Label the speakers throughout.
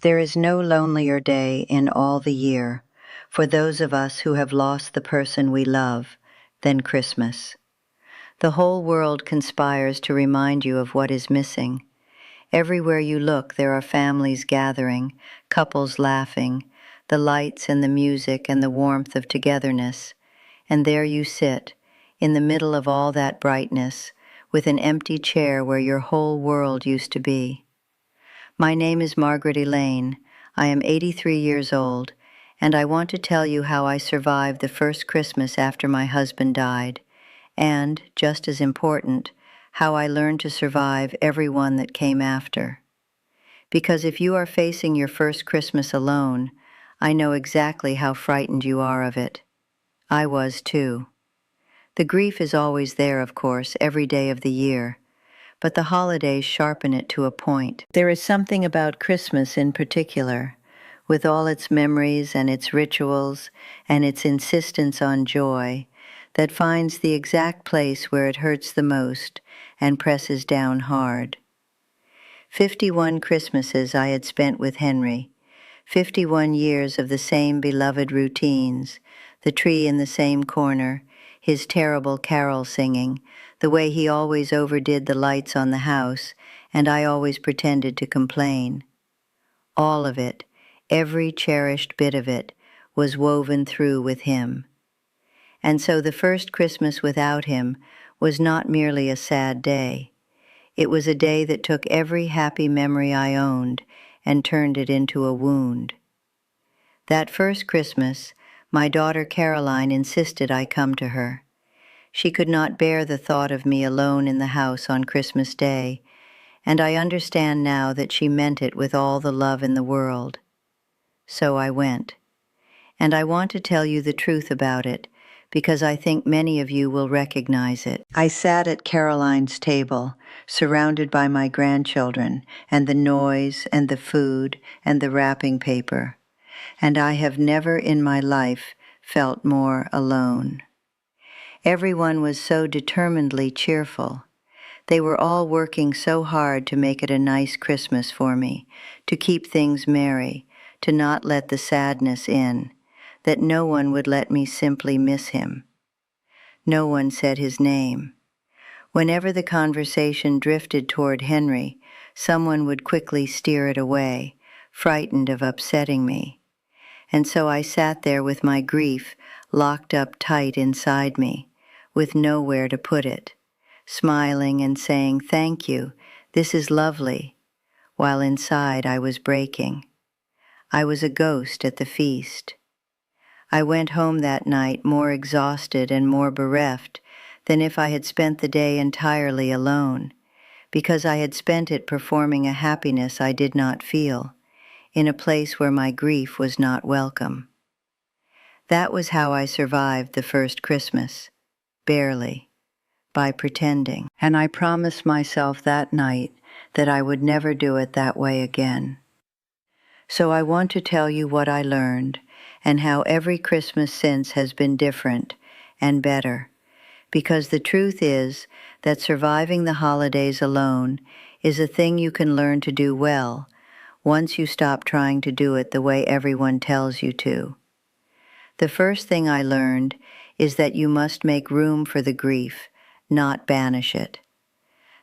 Speaker 1: There is no lonelier day in all the year, for those of us who have lost the person we love, than Christmas. The whole world conspires to remind you of what is missing. Everywhere you look, there are families gathering, couples laughing, the lights and the music and the warmth of togetherness. And there you sit, in the middle of all that brightness, with an empty chair where your whole world used to be. My name is Margaret Elaine. I am 83 years old, and I want to tell you how I survived the first Christmas after my husband died, and, just as important, how I learned to survive every one that came after. Because if you are facing your first Christmas alone, I know exactly how frightened you are of it. I was too. The grief is always there, of course, every day of the year, but the holidays sharpen it to a point. There is something about Christmas in particular, with all its memories and its rituals and its insistence on joy, that finds the exact place where it hurts the most and presses down hard. 51 Christmases I had spent with Henry, 51 years of the same beloved routines, the tree in the same corner, his terrible carol singing, the way he always overdid the lights on the house, and I always pretended to complain. All of it, every cherished bit of it, was woven through with him. And so the first Christmas without him was not merely a sad day. It was a day that took every happy memory I owned and turned it into a wound. That first Christmas, my daughter Caroline insisted I come to her. She could not bear the thought of me alone in the house on Christmas Day, and I understand now that she meant it with all the love in the world. So I went. And I want to tell you the truth about it, because I think many of you will recognize it. I sat at Caroline's table, surrounded by my grandchildren, and the noise, and the food, and the wrapping paper, and I have never in my life felt more alone. Everyone was so determinedly cheerful. They were all working so hard to make it a nice Christmas for me, to keep things merry, to not let the sadness in, that no one would let me simply miss him. No one said his name. Whenever the conversation drifted toward Henry, someone would quickly steer it away, frightened of upsetting me. And so I sat there with my grief locked up tight inside me, with nowhere to put it, smiling and saying, "Thank you, this is lovely," while inside I was breaking. I was a ghost at the feast. I went home that night more exhausted and more bereft than if I had spent the day entirely alone, because I had spent it performing a happiness I did not feel, in a place where my grief was not welcome. That was how I survived the first Christmas, barely, by pretending. And I promised myself that night that I would never do it that way again. So I want to tell you what I learned, and how every Christmas since has been different and better, because the truth is that surviving the holidays alone is a thing you can learn to do well once you stop trying to do it the way everyone tells you to. The first thing I learned is that you must make room for the grief, not banish it.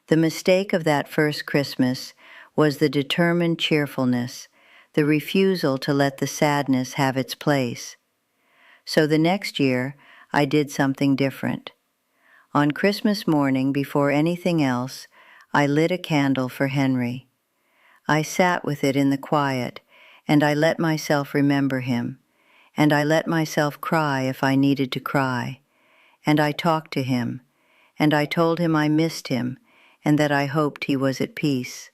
Speaker 1: The mistake of that first Christmas was the determined cheerfulness, the refusal to let the sadness have its place. So the next year, I did something different. On Christmas morning, before anything else, I lit a candle for Henry. I sat with it in the quiet, and I let myself remember him, and I let myself cry if I needed to cry, and I talked to him, and I told him I missed him, and that I hoped he was at peace.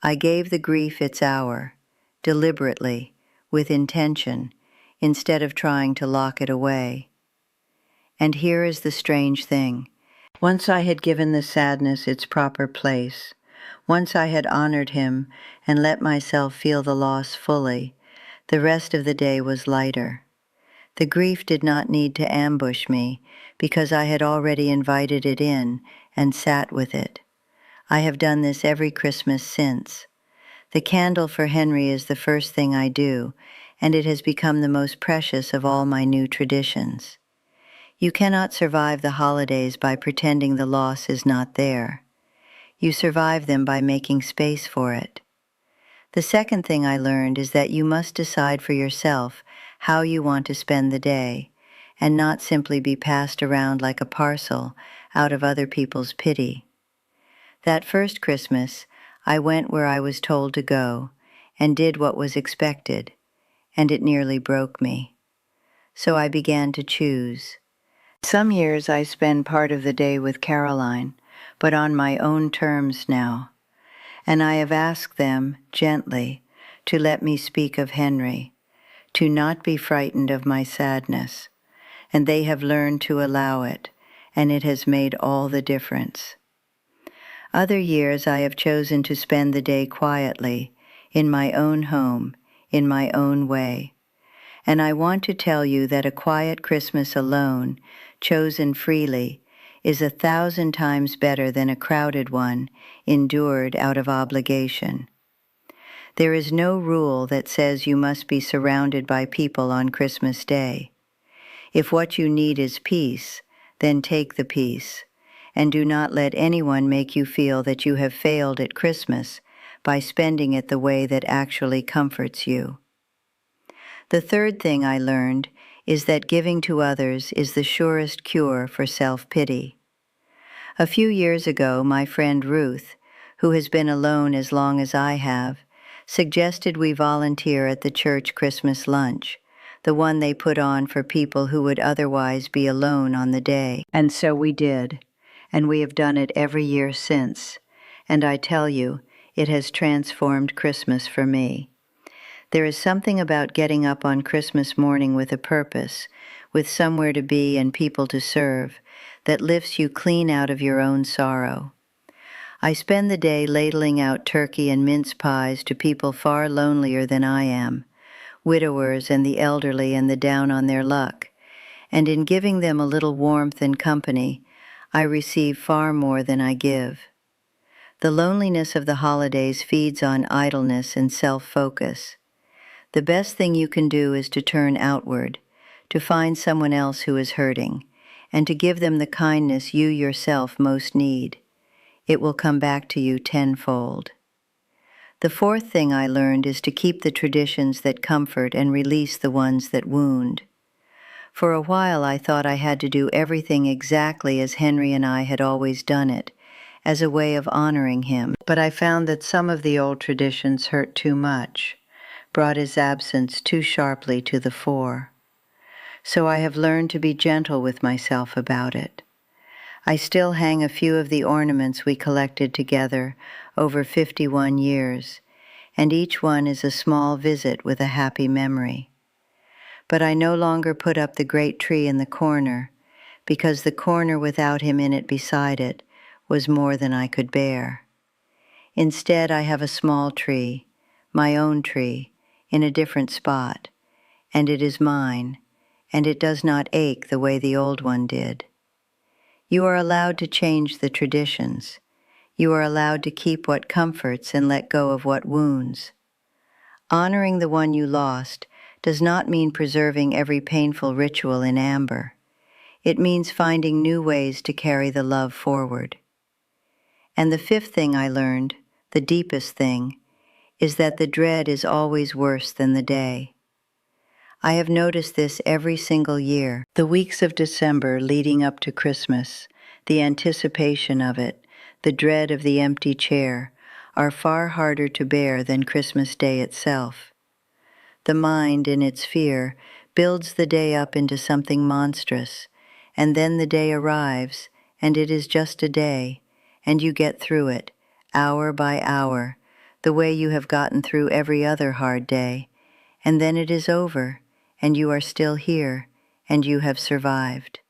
Speaker 1: I gave the grief its hour, deliberately, with intention, instead of trying to lock it away. And here is the strange thing. Once I had given the sadness its proper place, once I had honored him and let myself feel the loss fully, the rest of the day was lighter. The grief did not need to ambush me because I had already invited it in and sat with it. I have done this every Christmas since. The candle for Henry is the first thing I do, and it has become the most precious of all my new traditions. You cannot survive the holidays by pretending the loss is not there. You survive them by making space for it. The second thing I learned is that you must decide for yourself how you want to spend the day, and not simply be passed around like a parcel out of other people's pity. That first Christmas, I went where I was told to go, and did what was expected, and it nearly broke me. So I began to choose. Some years I spend part of the day with Caroline, but on my own terms now, and I have asked them, gently, to let me speak of Henry, to not be frightened of my sadness, and they have learned to allow it, and it has made all the difference. Other years I have chosen to spend the day quietly, in my own home, in my own way. And I want to tell you that a quiet Christmas alone, chosen freely, is 1,000 times better than a crowded one, endured out of obligation. There is no rule that says you must be surrounded by people on Christmas Day. If what you need is peace, then take the peace, and do not let anyone make you feel that you have failed at Christmas by spending it the way that actually comforts you. The third thing I learned is that giving to others is the surest cure for self-pity. A few years ago, my friend Ruth, who has been alone as long as I have, suggested we volunteer at the church Christmas lunch, the one they put on for people who would otherwise be alone on the day. And so we did, and we have done it every year since, and I tell you, it has transformed Christmas for me. There is something about getting up on Christmas morning with a purpose, with somewhere to be and people to serve, that lifts you clean out of your own sorrow. I spend the day ladling out turkey and mince pies to people far lonelier than I am, widowers and the elderly and the down on their luck, and in giving them a little warmth and company, I receive far more than I give. The loneliness of the holidays feeds on idleness and self-focus. The best thing you can do is to turn outward, to find someone else who is hurting, and to give them the kindness you yourself most need. It will come back to you tenfold. The fourth thing I learned is to keep the traditions that comfort and release the ones that wound. For a while I thought I had to do everything exactly as Henry and I had always done it, as a way of honoring him. But I found that some of the old traditions hurt too much, brought his absence too sharply to the fore. So I have learned to be gentle with myself about it. I still hang a few of the ornaments we collected together over 51 years, and each one is a small visit with a happy memory. But I no longer put up the great tree in the corner, because the corner without him in it beside it was more than I could bear. Instead, I have a small tree, my own tree, in a different spot, and it is mine, and it does not ache the way the old one did. You are allowed to change the traditions. You are allowed to keep what comforts and let go of what wounds. Honoring the one you lost does not mean preserving every painful ritual in amber. It means finding new ways to carry the love forward. And the fifth thing I learned, the deepest thing, is that the dread is always worse than the day. I have noticed this every single year. The weeks of December leading up to Christmas, the anticipation of it, the dread of the empty chair, are far harder to bear than Christmas Day itself. The mind, in its fear, builds the day up into something monstrous, and then the day arrives, and it is just a day, and you get through it, hour by hour, the way you have gotten through every other hard day, and then it is over, and you are still here, and you have survived.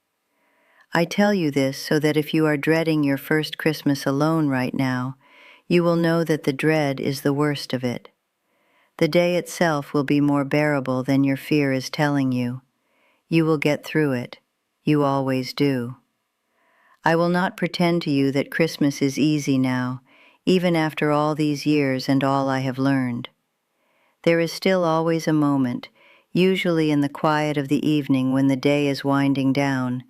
Speaker 1: I tell you this so that if you are dreading your first Christmas alone right now, you will know that the dread is the worst of it. The day itself will be more bearable than your fear is telling you. You will get through it. You always do. I will not pretend to you that Christmas is easy now, even after all these years and all I have learned. There is still always a moment, usually in the quiet of the evening when the day is winding down,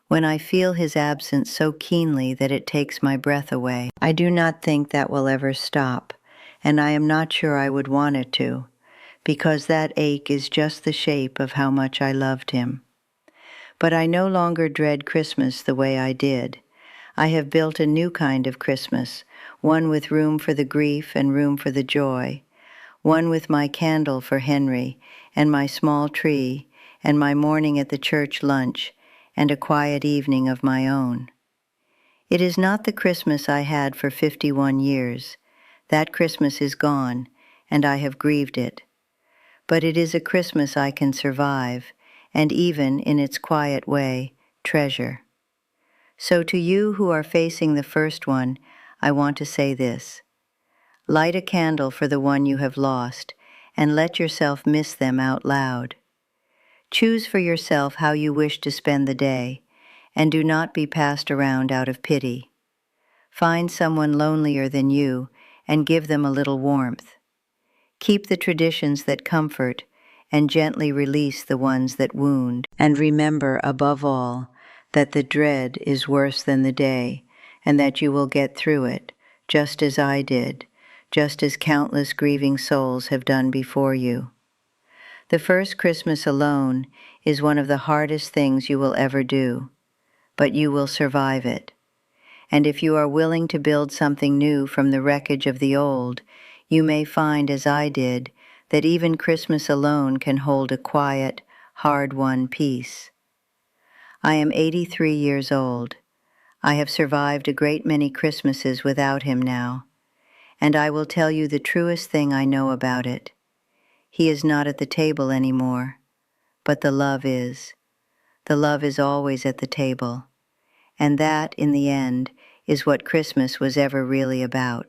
Speaker 1: when I feel his absence so keenly that it takes my breath away. I do not think that will ever stop, and I am not sure I would want it to, because that ache is just the shape of how much I loved him. But I no longer dread Christmas the way I did. I have built a new kind of Christmas, one with room for the grief and room for the joy, one with my candle for Henry, and my small tree, and my morning at the church lunch, and a quiet evening of my own. It is not the Christmas I had for 51 years. That Christmas is gone, and I have grieved it. But it is a Christmas I can survive, and even, in its quiet way, treasure. So to you who are facing the first one, I want to say this. Light a candle for the one you have lost, and let yourself miss them out loud. Choose for yourself how you wish to spend the day, and do not be passed around out of pity. Find someone lonelier than you, and give them a little warmth. Keep the traditions that comfort, and gently release the ones that wound. And remember, above all, that the dread is worse than the day, and that you will get through it, just as I did, just as countless grieving souls have done before you. The first Christmas alone is one of the hardest things you will ever do, but you will survive it. And if you are willing to build something new from the wreckage of the old, you may find, as I did, that even Christmas alone can hold a quiet, hard-won peace. I am 83 years old. I have survived a great many Christmases without him now, and I will tell you the truest thing I know about it. He is not at the table anymore, but the love is. The love is always at the table, and that, in the end, is what Christmas was ever really about.